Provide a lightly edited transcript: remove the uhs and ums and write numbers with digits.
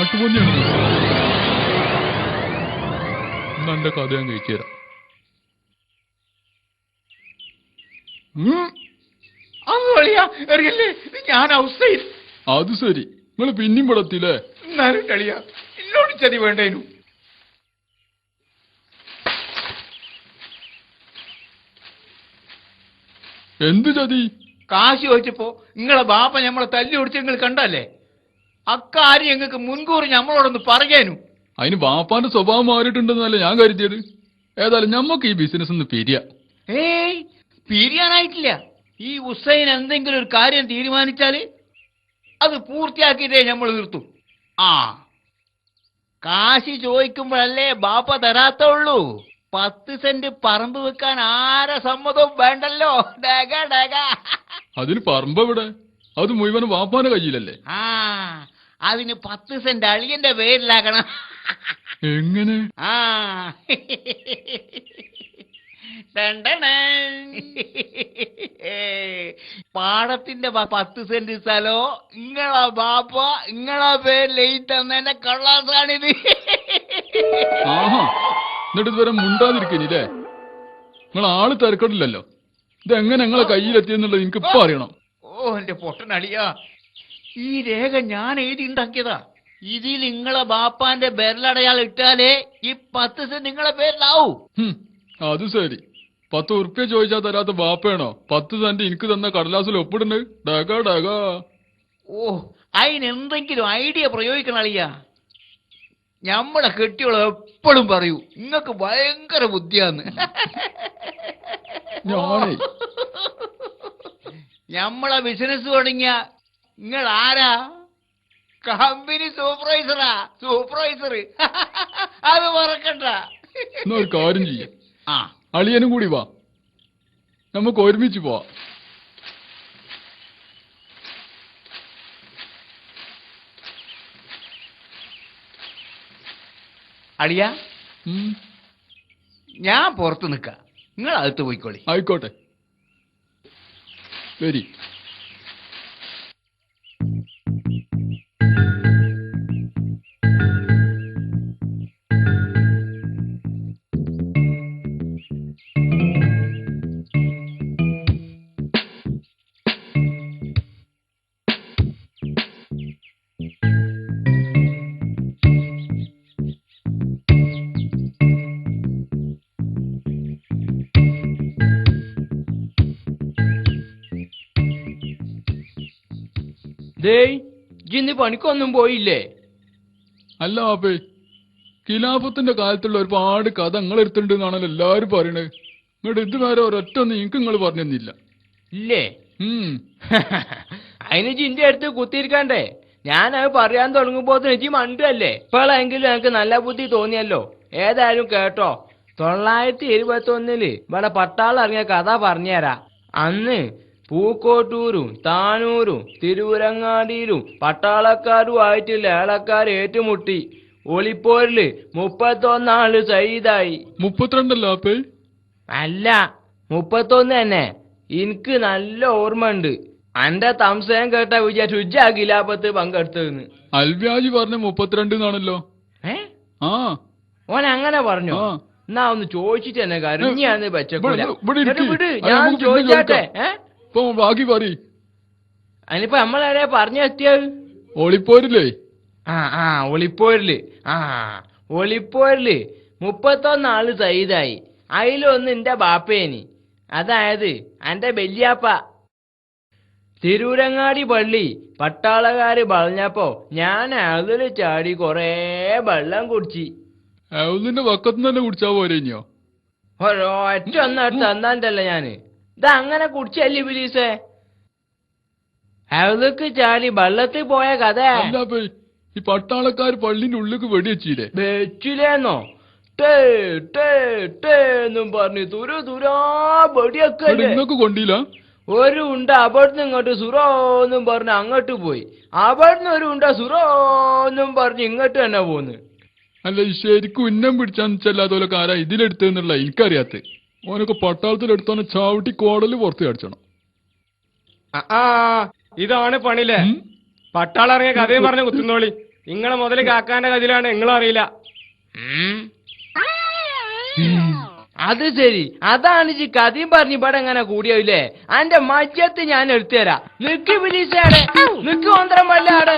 കാട്ടുപന്നിയാണ്. എന്റെ കഥ ഞാൻ കഴിച്ചു തരാം. ഞാൻ അവസ്ഥയിൽ. അത് ശരി, നിങ്ങൾ പിന്നെയും പെടത്തില്ലേ? എന്നാലും കളിയ എന്നോട് ചതി വേണ്ടേനു. എന്ത് ചതി? കാശ് ചോദിച്ചപ്പോ നിങ്ങളെ ബാപ്പ ഞമ്മളെ തല്ലി ഓടിച്ച് നിങ്ങൾ കണ്ടല്ലേ? അക്കാര്യം ഞങ്ങൾക്ക് മുൻകൂർ ഞമ്മളോടൊന്ന് പറയാനു. അതിന് ബാപ്പാന്റെ സ്വഭാവം മാറിയിട്ടുണ്ടെന്നല്ല ഞാൻ കരുതിയത്. ഏതായാലും ഞമ്മക്ക് ഈ ബിസിനസ് ഒന്ന് പിരിയാ. ഏയ്, പിരിയാനായിട്ടില്ല. ഈ ഹുസൈൻ എന്തെങ്കിലും ഒരു കാര്യം തീരുമാനിച്ചാല് അത് പൂർത്തിയാക്കിയിട്ടേ നമ്മൾ നിർത്തും. ആ, കാശ് ചോദിക്കുമ്പോഴല്ലേ ബാപ്പ തരാത്തുള്ളൂ. 10 സെന്റ് പറമ്പ് വെക്കാൻ ആരെ സമ്മതവും വേണ്ടല്ലോ. ഡഗ ഡഗ. അതിന് പറമ്പ് എവിടെ? അത് മുഴുവൻ ബാപ്പാന്റെ കയ്യിലല്ലേ? ആ, അതിന് 10 സെന്റ് അളിയന്റെ പേരിലാക്കണം. എങ്ങനെ? ആ, പാടത്തിന്റെ 10 സെന്റ് സ്ഥലോ ഇങ്ങളാ ബാപ്പ ഇങ്ങളാ പേരിൽ എഴുതി കള്ളാസാണിത്. ആഹാ, എന്നിട്ട് ഇതുവരെ മുണ്ടാതിരിക്കനില്ലേ? നിങ്ങൾ ആള് തിരക്കടില്ലല്ലോ. ഇതെങ്ങനെ നിങ്ങളെ കയ്യിലെത്തിയെന്നുള്ളത് എനിക്ക് ഇപ്പൊ അറിയണം. ഓ എന്റെ പൊട്ടനടിയാ, ഈ രേഖ ഞാൻ എഴുതി ഉണ്ടാക്കിയതാ. ഇതിൽ നിങ്ങളെ ബാപ്പാന്റെ ബെരലടയാൾ ഇട്ടാലേ ഈ 10 സെന്റ് നിങ്ങളെ പേരിലാവൂ. അത് ശരി. 10 ഉറുപ്പ്യ ചോദിച്ചാൽ തരാത്ത ബാപ്പയാണോ 10 സെന്റ് എനിക്ക് തന്ന കടലാസിൽ ഒപ്പിടുന്നത്? ഡഗ ഡഗ. ഓ, അതിനെന്തെങ്കിലും ഐഡിയ പ്രയോഗിക്കണം അളിയാ. ഞമ്മളെ കെട്ടിയോളെ എപ്പോഴും പറയൂ നിങ്ങക്ക് ഭയങ്കര ബുദ്ധിയാന്ന്. ഞമ്മളെ ബിസിനസ് തുടങ്ങിയ നിങ്ങൾ ആരാ? കമ്പനി സൂപ്പർവൈസറാ. സൂപ്പർവൈസർ അത് മറക്കണ്ട. ഒരു കാര്യം ചെയ്യാം, ആ, അളിയനും കൂടി വാ, നമുക്ക് ഒരുമിച്ച് പോവാ. അളിയ, ഞാൻ പുറത്ത് നിൽക്കാം, നിങ്ങൾ അകത്ത് പോയിക്കോളി. ആയിക്കോട്ടെ, വരി. ഇന്ന് പണിക്കൊന്നും പോയില്ലേ? അല്ല ആപ്പേ, ഖിലാഫത്തിന്റെ കാലത്തുള്ള ഒരുപാട് കഥ നിങ്ങൾ എടുത്തിട്ടുണ്ടെന്നാണല്ലോ എല്ലാരും പറയണത്. ഇങ്ങോട്ട് ഇതുവരെ ഒരൊറ്റ നിങ്ങൾക്ക് നിങ്ങൾ പറഞ്ഞില്ല. ഇല്ലേ? അതിന് ജിന്റെ അടുത്ത് കുത്തിയിരിക്കണ്ടേ? ഞാനത് പറയാൻ തുടങ്ങുമ്പോ ജി മണ്ടല്ലേ. ഇപ്പോഴെങ്കിലും എനിക്ക് നല്ല ബുദ്ധി തോന്നിയല്ലോ. ഏതായാലും കേട്ടോ, 921 ഇവിടെ പട്ടാളം ഇറങ്ങിയ കഥ പറഞ്ഞുതരാ. അന്ന് പൂക്കോട്ടൂരും താനൂരും തിരുവരങ്ങാടിയിലും പട്ടാളക്കാരുമായിട്ട് ലേലക്കാർ ഏറ്റുമുട്ടി. ഒളിപ്പോരില് 31 ആള് ശഹീദായി. 32 അല്ല, 31 തന്നെ. എനിക്ക് നല്ല ഓർമ്മ ഉണ്ട്. എന്റെ സംശയം കേട്ട വിചാരിച്ചു ഉജ്ജാ ഖിലാഫത്ത് പങ്കെടുത്തതെന്ന്. അൽവ്യാജി പറഞ്ഞ 32 ആ, ഓൻ അങ്ങനെ പറഞ്ഞോ? എന്നാ ഒന്ന് ചോദിച്ചിട്ട് തന്നെ കരഞ്ഞാന്ന് വെച്ചൂല. ഞാൻ ചോദിച്ചാട്ടെ. ബാക്കി പറ. അതിനിപ്പോ നമ്മളെവിടെ പറഞ്ഞെത്തിയത്? ഒളിപ്പോരില്ലേ? ഒളിപ്പോരില്. ഒളിപ്പോരില് 31 ആള് ശഹീദായി. അതിലൊന്ന് എന്റെ ബാപ്പേനി, അതായത് എന്റെ വല്യാപ്പ. തിരൂരങ്ങാടി പള്ളി പട്ടാളക്കാര് വളഞ്ഞപ്പോ ഞാൻ അതില് ചാടി കൊറേ വെള്ളം കുടിച്ചു. അതിന്റെ പക്കത്തുനിന്ന് തന്നെ കുടിച്ചാ പോരോ? ഒറ്റ ഒന്നടുത്ത് തന്നാണ്ടല്ല ഞാന്. ഇതങ്ങനെ കുടിച്ചല്ലേ ബിലീസേ? അവർക്ക് ചാടി വെള്ളത്തിൽ പോയ കഥ. ഈ പട്ടാളക്കാർ പള്ളിന്റെ ഉള്ളിലേക്ക് വെടിവെച്ചില്ലേ? വെച്ചില്ലേന്നോ? എന്നും പറഞ്ഞു തുരാ വെടിയൊക്കെ നിങ്ങൾക്ക് കൊണ്ടില്ല. ഒരു ഉണ്ട അവിടുന്ന് ഇങ്ങോട്ട് സുറോന്നും പറഞ്ഞ് അങ്ങോട്ട് പോയി. അവിടുന്ന് ഒരു ഉണ്ട സുറോന്നും പറഞ്ഞ് ഇങ്ങോട്ട് തന്നെ പോന്ന്. അല്ല, ശരിക്കും ഉന്നം പിടിച്ചാന്ന് ചെല്ലാത്തോലെ കാരാ ഇതിലെടുത്തെന്നുള്ള എനിക്കറിയാത്ത. ഓനൊക്കെ പട്ടാളത്തിലെടുത്തോനെ ചാവട്ടി കോടല് പുറത്ത് അടിച്ചണം. ഇതാണ് പണില്ലേ? പട്ടാളം ഇറങ്ങിയ കഥയും പറഞ്ഞ കുത്തുന്നോളി. നിങ്ങളെ മുതല് കാക്കാന്റെ കഥയിലാണ് നിങ്ങളറിയില്ല. അത് ശരി, അതാണ് ഈ കഥയും പറഞ്ഞ് ഇവിടെ എങ്ങനെ കൂടിയാവില്ലേ? അന്റെ മജ്ജത്ത് ഞാൻ എടുത്തുതരാം. നിക്ക് പോലീസാടെ, നിക്ക് ഒന്തരം വല്ല ആടെ.